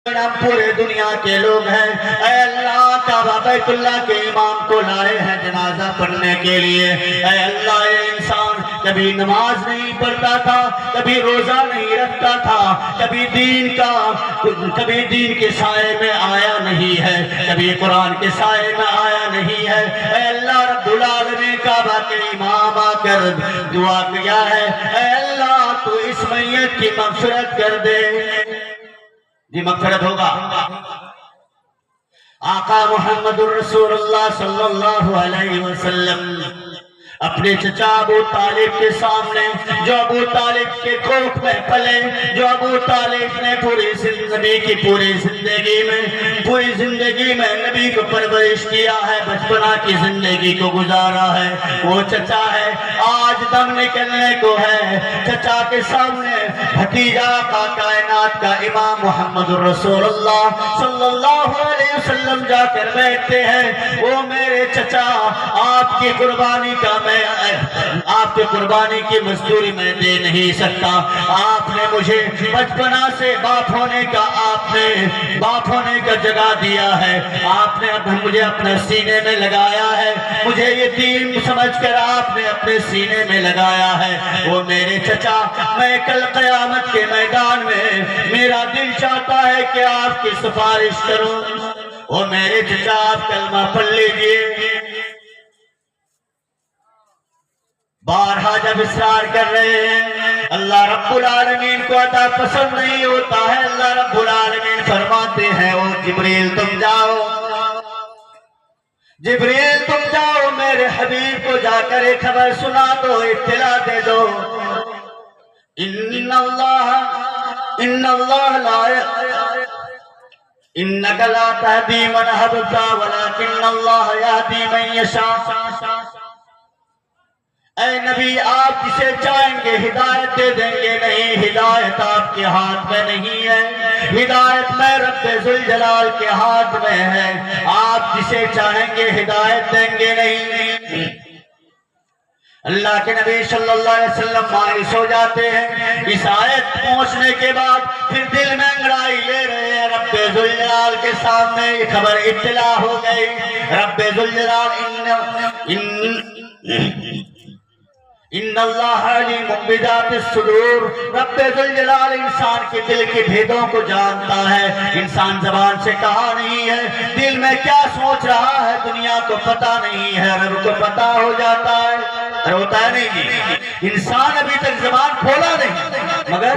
پورے دنیا کے لوگ ہیں، اے اللہ کعبہ بیت اللہ کے امام کو لائے ہیں جنازہ پڑھنے کے لیے۔ اے اللہ یہ انسان کبھی نماز نہیں پڑھتا تھا، کبھی روزہ نہیں رکھتا تھا، کبھی دین کے سائے میں آیا نہیں ہے، کبھی قرآن کے سائے میں آیا نہیں ہے۔ اے اللہ رب العالمین کعبہ کے امام آ کر دعا کیا ہے، اے اللہ تو اس میت کی مغفرت کر دے۔ جی مغفرت ہوگا۔ آقا محمد الرسول اللہ صلی اللہ علیہ وسلم اپنے چچا ابو طالب کے سامنے، جو ابو طالب کے کوکھ میں پلے، جو ابو طالب نے پوری زندگی میں نبی کو پرورش کیا ہے، بچپنا کی زندگی کو گزارا ہے، وہ چچا ہے۔ آج دم نکلنے کو ہے، چچا کے سامنے بھتیجا کا کائنات کا امام محمد الرسول اللہ صلی اللہ علیہ وسلم جا کر بیٹھتے ہیں۔ وہ میرے چچا آپ کی قربانی کا آپ کی قربانی کی مزدوری میں دے نہیں سکتا، آپ نے مجھے بچپنا سے باپ ہونے کا جگہ دیا ہے، آپ نے مجھے اپنے سینے میں لگایا ہے، مجھے یتیم سمجھ کر آپ نے اپنے سینے میں لگایا ہے۔ وہ میرے چچا، میں کل قیامت کے میدان میں میرا دل چاہتا ہے کہ آپ کی سفارش کروں۔ وہ میرے چچا آپ کلمہ پڑھ لیجئے۔ بارہا جب اصرار کر رہے ہیں، اللہ رب العالمین کو عطا پسند نہیں ہوتا ہے، اللہ رب العالمین فرماتے ہیں او جبریل تم جاؤ، جبریل تم جاؤ، میرے حبیب کو جا کر ایک خبر سنا دو، اطلاع دے دو۔ انک لا تہدی من احببت ولکن اللہ یہدی من یشاء۔ اے نبی آپ جسے چاہیں گے ہدایت دے دیں گے، نہیں، ہدایت آپ کے ہاتھ میں نہیں ہے، ہدایت میں رب ذوالجلال کے ہاتھ میں ہے، آپ جسے چاہیں گے ہدایت دیں گے نہیں۔ اللہ کے نبی صلی اللہ علیہ وسلم مایوس ہو جاتے ہیں۔ اس آیت پہنچنے کے بعد پھر دل میں انگڑائی لے رہے ہیں، رب ذوالجلال کے سامنے یہ خبر اطلاع ہو گئی۔ رب ذوالجلال ان اللہ علیم بذات الصدور، رب ذوالجلال انسان کے دل کے بھیدوں کو جانتا ہے، انسان زبان سے کہا نہیں ہے، دل میں کیا سوچ رہا ہے دنیا کو پتہ نہیں ہے، رب کو پتہ ہو جاتا ہے، ہوتا ہے نہیں جی۔ انسان ابھی تک زبان کھولا نہیں، مگر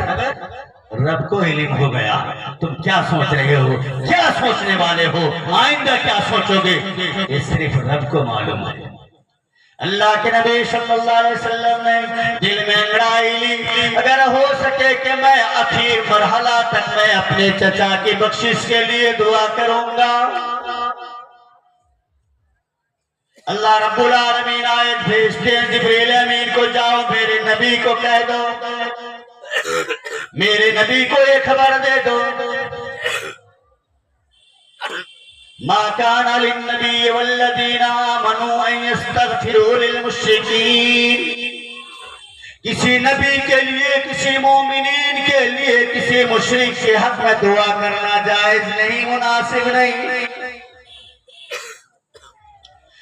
رب کو علم ہو گیا تم کیا سوچ رہے ہو، کیا سوچنے والے ہو، آئندہ کیا سوچو گے، یہ صرف رب کو معلوم ہے۔ اللہ کے نبی صلی اللہ علیہ وسلم نے دل میں انگڑائی لی، اگر ہو سکے کہ میں آخر مرحلہ تک میں اپنے چچا کی بخشش کے لیے دعا کروں گا۔ اللہ رب العالمین آیت بھیجتے ہیں جبریل امین کو، جاؤ میرے نبی کو کہہ دو، میرے نبی کو یہ خبر دے دو، ما كان للنبي والذين آمنوا ان يستغفروا للمشركين۔ کسی نبی کے لیے، کسی مومنین کے لیے، کسی مشرک کے حق میں دعا کرنا جائز نہیں، مناسب نہیں۔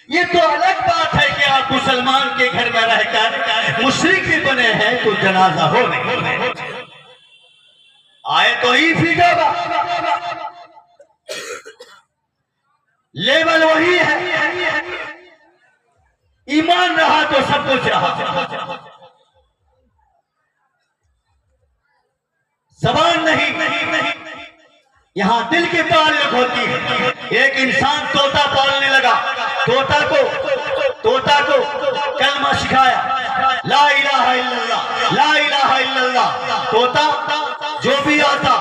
یہ تو الگ بات ہے کہ آپ مسلمان کے گھر میں رہ کر مشرک بھی بنے ہیں تو جنازہ ہو نہیں، آئے تو ہی فیڈا لیبل وہی ہے، ایمان رہا تو سب کچھ رہا، زبان نہیں، یہاں دل کی تعلق ہوتی ہے۔ ایک انسان طوطا پالنے لگا، طوطا کو کلمہ سکھایا، لا الہ الا اللہ، لا الہ الا اللہ۔ طوطا جو بھی آتا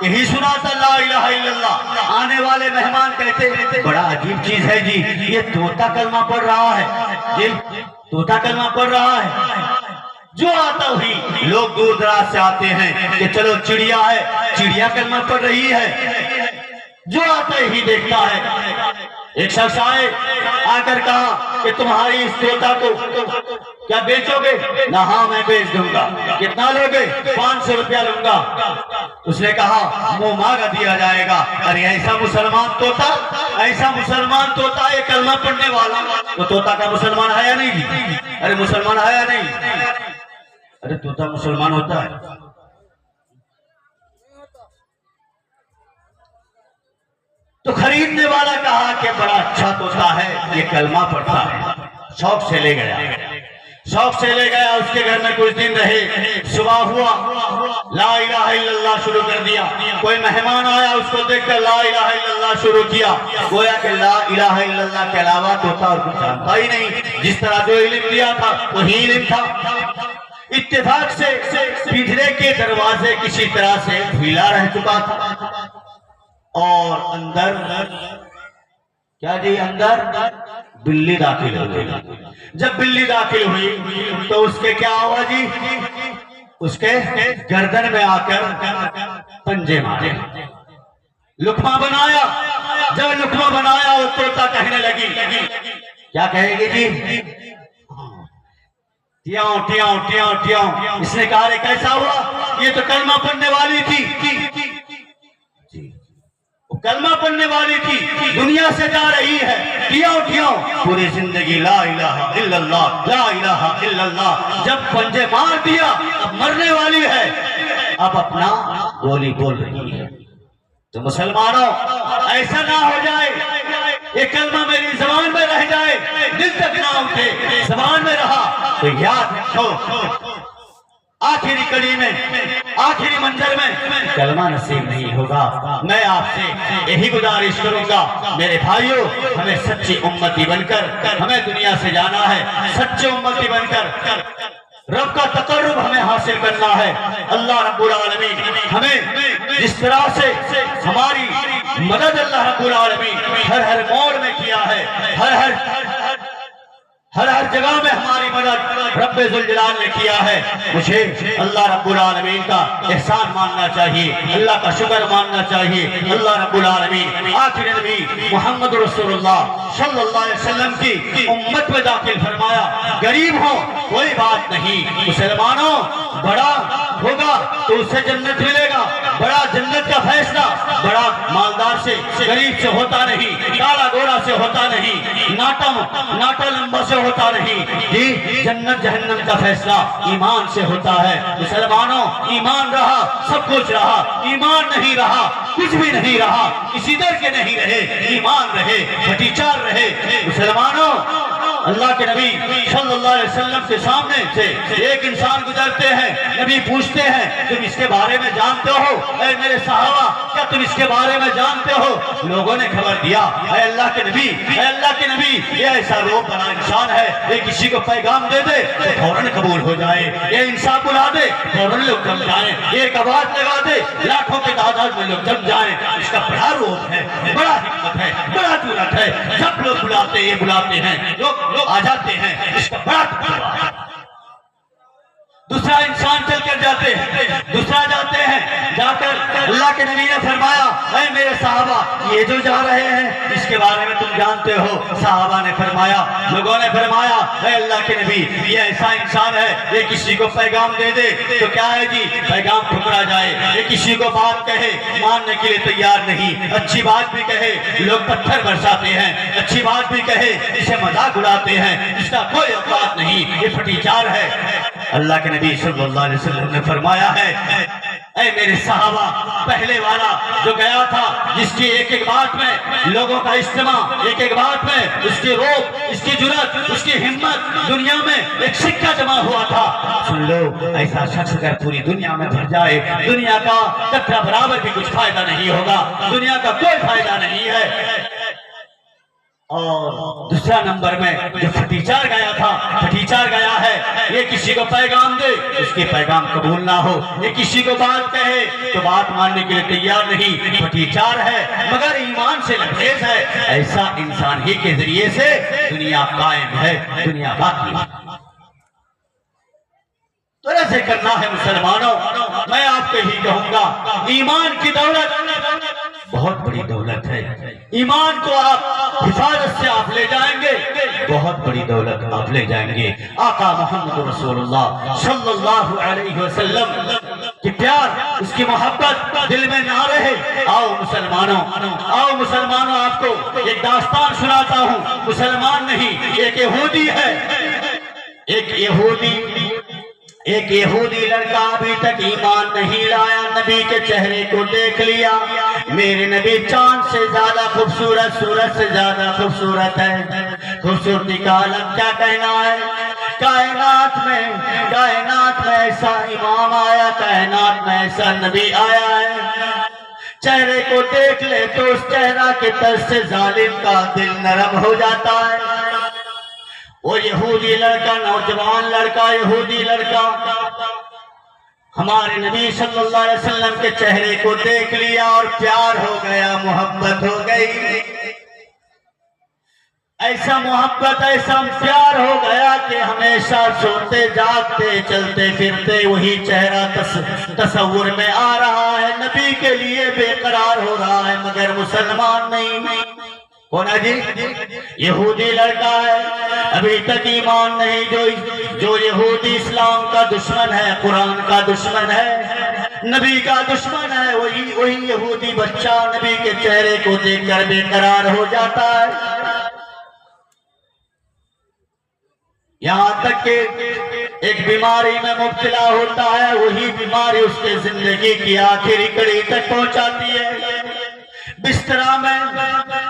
یہی سناتا لا الہ الا اللہ۔ آنے والے مہمان کہتے بڑا عجیب چیز ہے جی، یہ طوطا کلمہ پڑھ رہا ہے، جی طوطا کلمہ پڑھ رہا ہے۔ جو آتا ہوئی لوگ دور دراز سے آتے ہیں کہ چلو چڑیا ہے، چڑیا کلمہ پڑھ رہی ہے، جو آتا ہی دیکھتا ہے۔ ایک شخص آئے، آ کر کہا کہ تمہاری اس طوطا کو کیا بیچو گے؟ نہ، ہاں میں بیچ دوں گا۔ کتنا لوگے؟ 500 روپیہ لوں گا۔ اس نے کہا منہ مانگا دیا جائے گا۔ ارے ایسا مسلمان طوطا، ایسا مسلمان طوطا، یہ کلمہ پڑھنے والا، تو طوطا کا مسلمان ہے یا نہیں جی؟ ارے مسلمان ہے یا نہیں؟ ارے طوطا مسلمان ہوتا ہے؟ تو خریدنے والا کہا کہ بڑا اچھا طوطا ہے، یہ کلمہ پڑھتا ہے۔ شوق سے لے گیا، شوق سے لے گیا، اس کے گھر میں کچھ دن رہے۔ صبح ہوا، لا الہ الا اللہ شروع کر دیا۔ کوئی مہمان آیا، اس کو دیکھ کر لا الہ الا اللہ شروع کیا۔ گویا کہ لا الہ الا اللہ کے علاوہ طوطا اور کچھ جانتا ہی نہیں۔ جس طرح جو علم لیا تھا وہی علم تھا۔ اتفاق سے پنجرے کے دروازے کسی طرح سے ڈھیلا رہ چکا تھا، اور اندر کیا جی؟ اندر بلی داخل ہو گئی۔ جب بلی داخل ہوئی تو اس کے کیا ہوا جی؟ اس کے گردن میں آ کر پنجے مارے، لقمہ بنایا۔ جب لقمہ بنایا وہ طوطا کہنے لگی، کیا کہے گی جی؟ ٹیاؤں ٹیاؤں ٹیاؤں ٹیاؤں۔ اس نے کہا کیسا ہوا؟ یہ تو کلمہ پڑھنے والی تھی، کلمہ پڑھنے والی تھی، دنیا سے جا رہی ہے، ٹیاؤں ٹیاؤں پوری زندگی لا الہ الا اللہ، لا الہ الا اللہ۔ جب پنجے مار دیا، اب مرنے والی ہے، اب اپنا بولی بول رہی ہے۔ تو مسلمانوں، ایسا نہ ہو جائے یہ کلمہ میری زبان میں رہ جائے، دل تک نہ اٹھے، زبان میں رہا تو یاد رکھو آخری کڑی میں، آخری منظر میں کلمہ نصیب نہیں ہوگا۔ میں آپ سے یہی گزارش کروں گا میرے بھائیوں، ہمیں سچی امتی بن کر ہمیں دنیا سے جانا ہے، سچے امتی بن کر رب کا تقرب ہمیں حاصل کرنا ہے۔ اللہ رب العالمین ہمیں جس طرح سے ہماری مدد اللہ رب العالمین ہر موڑ میں کیا ہے، ہر جگہ میں ہماری مدد رب ذوالجلال نے کیا ہے، مجھے اللہ رب العالمین کا احسان ماننا چاہیے، اللہ کا شکر ماننا چاہیے۔ اللہ رب العالمین آخر نبی محمد رسول اللہ صلی اللہ علیہ وسلم کی امت میں داخل فرمایا۔ غریب ہو کوئی بات نہیں، مسلمانوں بڑا ہوگا تو اسے جنت ملے گا، بڑا جنت کا فیصلہ بڑا مالدار سے غریب سے ہوتا نہیں، کالا گورا سے ہوتا نہیں، ناٹا لمبا سے ہوتا نہیں جی، جنت جہنم کا فیصلہ ایمان سے ہوتا ہے۔ مسلمانوں ایمان رہا سب کچھ رہا، ایمان نہیں رہا کچھ بھی نہیں رہا، کسی در کے نہیں رہے، ایمان رہے، بھٹیچار رہے۔ مسلمانوں اللہ کے نبی صلی اللہ علیہ وسلم کے سامنے سے ایک انسان گزرتے ہیں، نبی پوچھتے ہیں تم اس کے بارے میں جانتے ہو؟ اے میرے صحابہ کیا تم اس کے بارے میں جانتے ہو؟ لوگوں نے خبر دیا اے اللہ کے نبی، اے اللہ کے نبی، یہ ایسا روح بنا انسان ہے، یہ کسی کو پیغام دے دے تو فوراً قبول ہو جائے، یہ انسان بلا دے فوراً لوگ جم جائیں، یہ ایک آواز لگا دے لاکھوں کے تعداد میں لوگ جم جائیں۔ اس کا بڑا روح ہے، بڑا حکمت ہے، بڑا جرأت ہے، سب لوگ بلاتے یہ بلاتے ہیں، لوگ آ جاتے ہیں، اس کا بڑا تقویٰ ہے۔ دوسرا انسان چل کر جاتے ہیں، دوسرا جاتے ہیں، جا کر اللہ کے نبی نے فرمایا اے میرے صحابہ یہ جو جا رہے ہیں اس کے بارے میں تم جانتے ہو؟ صحابہ نے فرمایا، لوگوں نے فرمایا اے اللہ کے نبی یہ ایسا انسان ہے یہ کسی کو پیغام دے دے تو کیا ہے جی پیغام ٹھکرا جائے، یہ کسی کو بات کہے ماننے کے لیے تیار نہیں، اچھی بات بھی کہے لوگ پتھر برساتے ہیں، اچھی بات بھی کہے اسے مذاق اڑاتے ہیں، اس کا کوئی اوقات نہیں، یہ پھٹیچار ہے۔ اللہ کے نبی صلی اللہ علیہ وسلم نے فرمایا ہے اے میرے صحابہ پہلے والا جو گیا تھا جس کی ایک ایک بات میں لوگوں کا اجتماع، ایک ایک بات میں اس کی روب، اس کی جرأت، اس کی ہمت، دنیا میں ایک سکہ جمع ہوا تھا۔ سن لو ایسا شخص اگر پوری دنیا میں بھر جائے دنیا کا قطرہ برابر بھی کچھ فائدہ نہیں ہوگا، دنیا کا کوئی فائدہ نہیں ہے۔ اور دوسرا نمبر میں جو پھٹیچار گیا تھا، پھٹیچار گیا ہے یہ کسی کو پیغام دے اس کے پیغام قبول نہ ہو، یہ کسی کو بات کہے تو بات ماننے کے لیے تیار نہیں، پھٹیچار ہے مگر ایمان سے لبریز ہے۔ ایسا انسان ہی کے ذریعے سے دنیا قائم ہے، دنیا باقی ہے۔ تو ایسے کرنا ہے مسلمانوں، میں آپ کو ہی کہوں گا ایمان کی دولت بہت بڑی دولت ہے، ایمان کو آپ حفاظت سے آپ لے جائیں گے، بہت بڑی دولت آپ لے جائیں گے۔ آقا محمد رسول اللہ صلی اللہ علیہ وسلم کی پیار، اس کی محبت دل میں نہ رہے۔ آؤ مسلمانوں، آپ کو ایک داستان سناتا ہوں۔ مسلمان نہیں، ایک یہودی ہے، ایک یہودی لڑکا ابھی تک ایمان نہیں لایا، نبی کے چہرے کو دیکھ لیا، میرے نبی چاند سے زیادہ خوبصورت، سورج سے زیادہ خوبصورت ہے۔ خوبصورتی کا عالم کیا کہنا ہے، کائنات میں ایسا امام آیا، کائنات میں ایسا نبی آیا ہے، چہرے کو دیکھ لے تو اس چہرہ کے طرز سے ظالم کا دل نرم ہو جاتا ہے۔ وہ یہودی لڑکا، نوجوان لڑکا، یہودی لڑکا ہمارے نبی صلی اللہ علیہ وسلم کے چہرے کو دیکھ لیا اور پیار ہو گیا، محبت ہو گئی۔ ایسا محبت، ایسا پیار ہو گیا کہ ہمیشہ سوتے جاگتے چلتے پھرتے وہی چہرہ تصور میں آ رہا ہے، نبی کے لیے بے قرار ہو رہا ہے، مگر مسلمان نہیں۔ کون ہے جی؟ یہودی لڑکا ہے، ابھی تک ایمان نہیں، جو یہودی اسلام کا دشمن ہے، قرآن کا دشمن ہے، نبی کا دشمن ہے، وہی یہودی بچہ نبی کے چہرے کو دیکھ کر بے قرار ہو جاتا ہے۔ یہاں تک کہ ایک بیماری میں مبتلا ہوتا ہے، وہی بیماری اس کے زندگی کی آخری کڑی تک پہنچاتی ہے۔ بستر میں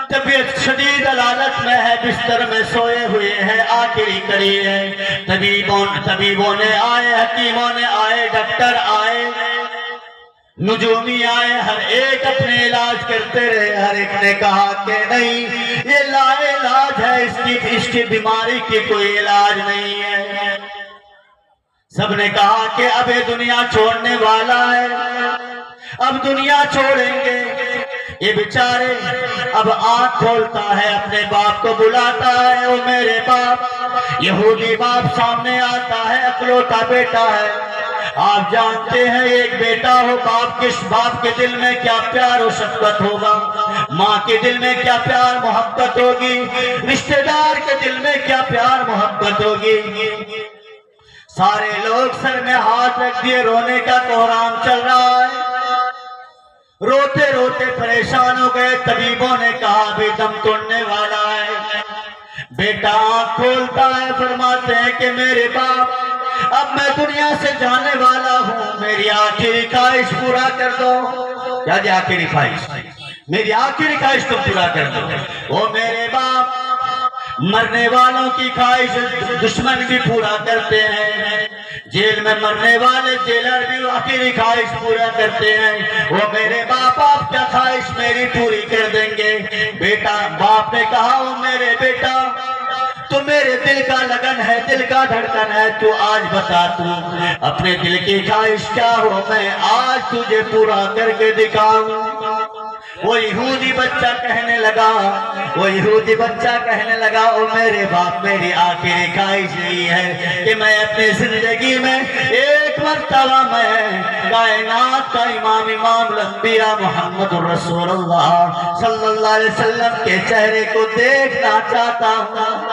طبیعت شدید حالت میں ہے، بستر میں سوئے ہوئے ہیں، آخری کڑی ہے۔ طبیبوں نے آئے، حکیموں نے آئے، ڈاکٹر آئے، نجومی آئے، ہر ایک اپنے علاج کرتے رہے، ہر ایک نے کہا کہ نہیں، یہ لا علاج ہے، اس کی بیماری کی کوئی علاج نہیں ہے۔ سب نے کہا کہ اب یہ دنیا چھوڑنے والا ہے، اب دنیا چھوڑیں گے۔ یہ بیچارے اب آنکھ کھولتا ہے، اپنے باپ کو بلاتا ہے، او میرے باپ۔ یہودی باپ سامنے آتا ہے، اکلوتا بیٹا ہے۔ آپ جانتے ہیں ایک بیٹا ہو، باپ کے دل میں کیا پیار و شفقت ہوگا، ماں کے دل میں کیا پیار محبت ہوگی، رشتہ دار کے دل میں کیا پیار محبت ہوگی۔ سارے لوگ سر میں ہاتھ رکھ دیے، رونے کا کوہرام چل رہا ہے، روتے روتے پریشان ہو گئے۔ طبیبوں نے کہا ابھی دم توڑنے والا ہے۔ بیٹا آنکھ کھولتا ہے، فرماتے ہیں کہ میرے باپ، اب میں دنیا سے جانے والا ہوں، میری آخری خواہش پورا کر دو۔ کیا جی آخری خواہش؟ میری آخری خواہش تم پورا کر دو۔ وہ میرے باپ، مرنے والوں کی خواہش دشمن بھی پورا کرتے ہیں، جیل میں مرنے والے جیلر بھی آخری خواہش پورا کرتے ہیں۔ وہ میرے باپ، آپ کیا خواہش میری پوری کر دیں گے؟ بیٹا، باپ نے کہا وہ میرے بیٹا، تو میرے دل کا لگن ہے، دل کا دھڑکن ہے، تو آج بتا تو اپنے دل کی خواہش کیا ہو، میں آج تجھے پورا کر کے دکھاؤں۔ وہ یہودی بچہ کہنے لگا، او میرے باپ، میری آخری خواہش یہی ہے کہ میں اپنی زندگی میں ایک مرتبہ میں کائنات کا امام الانبیاء محمد الرسول اللہ صلی اللہ علیہ وسلم کے چہرے کو دیکھنا چاہتا ہوں۔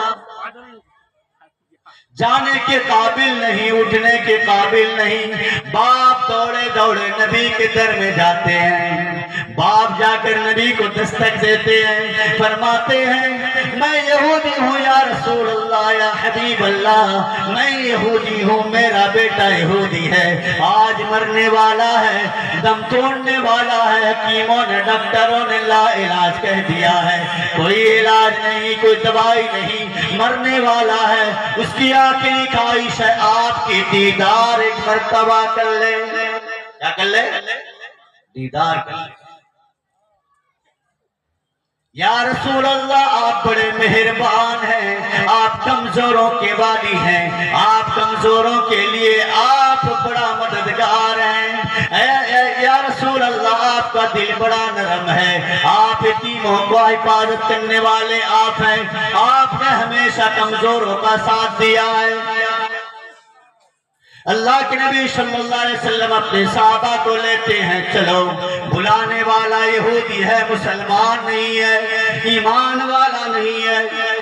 جانے کے قابل نہیں، اٹھنے کے قابل نہیں، باپ دوڑے دوڑے نبی کے در میں جاتے ہیں۔ باپ جا کر نبی کو دستک دیتے ہیں، فرماتے ہیں میں یہودی ہوں یا رسول اللہ، یا حبیب اللہ، میں یہودی ہوں، میرا بیٹا یہودی ہے، آج مرنے والا ہے، دم توڑنے والا ہے، حکیموں نے ڈاکٹروں نے لا علاج کہہ دیا ہے، کوئی علاج نہیں، کوئی دوائی نہیں، مرنے والا ہے، اس کی آخری خواہش ہے آپ کی دیدار ایک مرتبہ کر لے۔ کیا کر لے؟ دیدار کر لے۔ یا رسول اللہ، آپ بڑے مہربان ہیں، آپ کمزوروں کے والی ہیں، آپ کمزوروں کے لیے آپ بڑا مددگار ہیں۔ یا رسول اللہ، آپ کا دل بڑا نرم ہے، آپ یتیموں کو حفاظت کرنے والے آپ ہیں، آپ نے ہمیشہ کمزوروں کا ساتھ دیا ہے۔ اللہ کے نبی صلی اللہ علیہ وسلم اپنے صحابہ کو لیتے ہیں، چلو بلانے والا یہودی ہے، مسلمان نہیں ہے، ایمان والا نہیں ہے،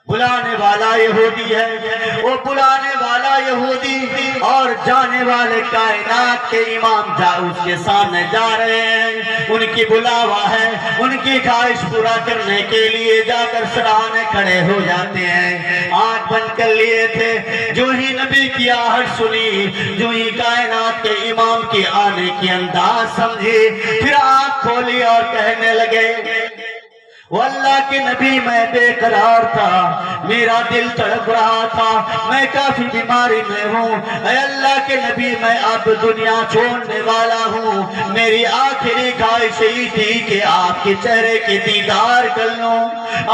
بلانے والا یہودی ہے، وہ بلانے والا یہودی اور جانے والے کائنات کے امام اس کے سامنے جا رہے ہیں، ان کی بلاوا ہے، ان کی خواہش پورا کرنے کے لیے جا کر سراہنے کھڑے ہو جاتے ہیں، آنکھ بند کر لیے تھے، جو ہی نبی کی آہٹ سنی، جو ہی کائنات کے امام کی آنے کی انداز سمجھی، پھر آنکھ کھولی اور کہنے لگے، وہ اللہ کے نبی میں بے قرار تھا، میرا دل تڑپ رہا تھا، میں کافی بیماری میں ہوں، اے اللہ کے نبی میں اب دنیا چھوڑنے والا ہوں، میری آخری خواہش یہی تھی کہ آپ کے چہرے کی دیدار کر لوں،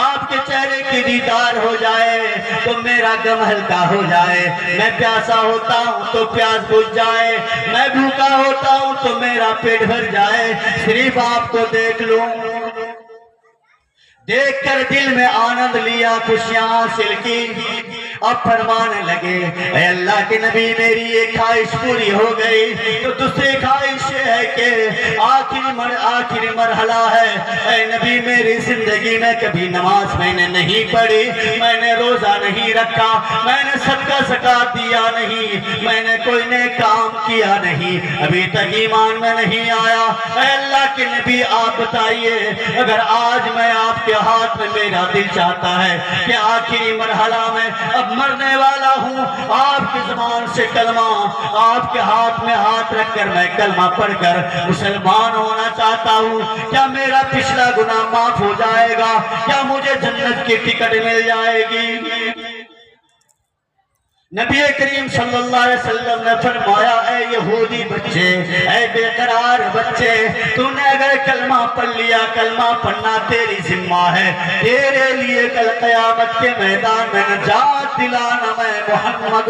آپ کے چہرے کی دیدار ہو جائے تو میرا غم ہلکا ہو جائے، میں پیاسا ہوتا ہوں تو پیاس بجھ جائے، میں بھوکا ہوتا ہوں تو میرا پیٹ بھر جائے، صرف آپ کو دیکھ لوں۔ دیکھ کر دل میں آنند لیا، خوشیاں حاصل کی، اب فرمانے لگے، اے اللہ کے نبی میری ایک خواہش پوری ہو گئی، تو دوسری خواہش یہ ہے کہ آخری مرحلہ ہے، اے نبی میری زندگی میں کبھی نماز میں نے نہیں پڑھی، میں نے روزہ نہیں رکھا، میں نے صدقہ زکوٰۃ دیا نہیں، میں نے کوئی نیک کام کیا نہیں، ابھی تک ایمان میں نہیں آیا، اے اللہ کے نبی آپ بتائیے، اگر آج میں آپ کے ہاتھ میں میرا دل چاہتا ہے کہ آخری مرحلہ میں اب مرنے والا ہوں، آپ کی زبان سے کلمہ، آپ کے ہاتھ میں ہاتھ رکھ کر میں کلمہ پڑھ کر مسلمان ہونا چاہتا ہوں، کیا میرا پچھلا گناہ معاف ہو جائے گا؟ کیا مجھے جنت کی ٹکٹ مل جائے گی؟ نبی کریم صلی اللہ علیہ وسلم نے فرمایا، اے یہودی بچے، اے بے قرار بچے، تو نے اگر کلمہ پڑھ لیا، کلمہ پڑھنا تیری ذمہ ہے، تیرے لیے کل قیامت کے میدان میں نجات دلانا میں محمد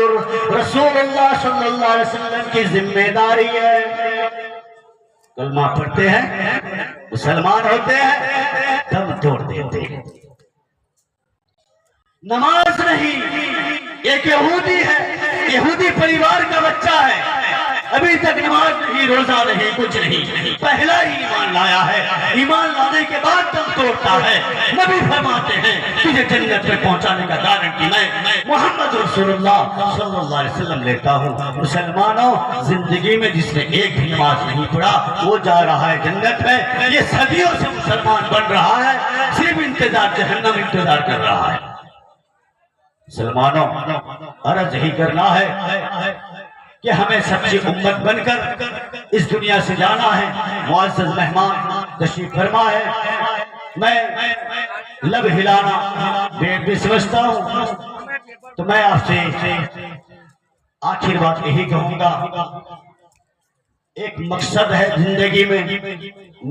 رسول اللہ صلی اللہ علیہ وسلم کی ذمہ داری ہے۔ کلمہ پڑھتے ہیں، مسلمان ہوتے ہیں، دم توڑ دیتے ہیں، نماز نہیں، ایک یہودی ہے، یہودی پریوار کا بچہ ہے، ابھی تک نماز نہیں، روزہ نہیں، کچھ نہیں، پہلا ہی ایمان لایا ہے، ایمان لانے کے بعد دم توڑتا ہے۔ نبی فرماتے ہیں تجھے جنت میں پہنچانے کا گارنٹی میں محمد رسول اللہ صلی اللہ علیہ وسلم لیتا ہوں۔ مسلمانوں، زندگی میں جس نے ایک بھی نماز نہیں پڑھا وہ جا رہا ہے جنت میں، یہ صدیوں سے مسلمان بن رہا ہے، صرف انتظار جہنم انتظار کر رہا ہے۔ مسلمانوں، عرض ہی کرنا ہے کہ ہمیں سچی امت بن کر اس دنیا سے جانا ہے۔ معزز مہمان تشریف فرما ہے، میں لب ہلانا بیٹ بھی سمجھتا ہوں، تو میں آپ سے آخر بات یہی کہوں گا، ایک مقصد ہے زندگی میں،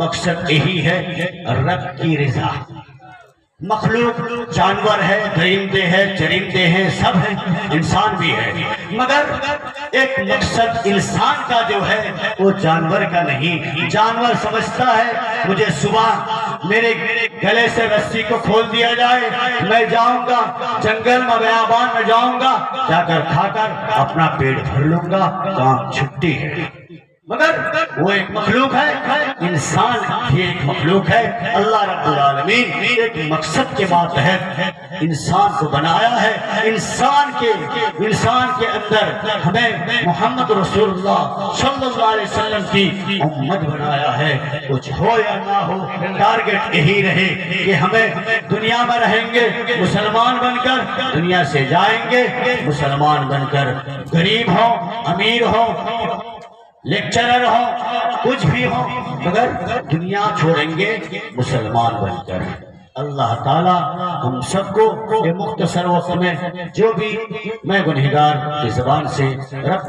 مقصد یہی ہے رب کی رضا۔ مخلوق جانور ہے، درندے ہیں، چرندے ہیں، سب ہیں، انسان بھی ہے، مگر ایک مقصد انسان کا جو ہے وہ جانور کا نہیں۔ جانور سمجھتا ہے مجھے صبح میرے گلے سے رسی کو کھول دیا جائے، میں جاؤں گا جنگل میں، بیابان میں جاؤں گا، جا کر کھا کر اپنا پیٹ بھر لوں گا، کام چھٹی ہے۔ مگر وہ ایک مخلوق ہے، انسان بھی ایک مخلوق ہے۔ اللہ رب العالمین ایک مقصد کے ماتحت انسان کو بنایا ہے، انسان کے اندر ہمیں محمد رسول اللہ صلی اللہ علیہ وسلم کی امت بنایا ہے۔ کچھ ہو یا نہ ہو، ٹارگٹ یہی رہے کہ ہمیں دنیا میں رہیں گے مسلمان بن کر، دنیا سے جائیں گے مسلمان بن کر، غریب ہو، امیر ہو، لیکچرر ہو، کچھ بھی ہو، مگر دنیا چھوڑیں گے مسلمان بن کر۔ اللہ تعالیٰ ہم سب کو یہ مختصر وقت میں جو بھی میں گنہگار کی زبان سے رب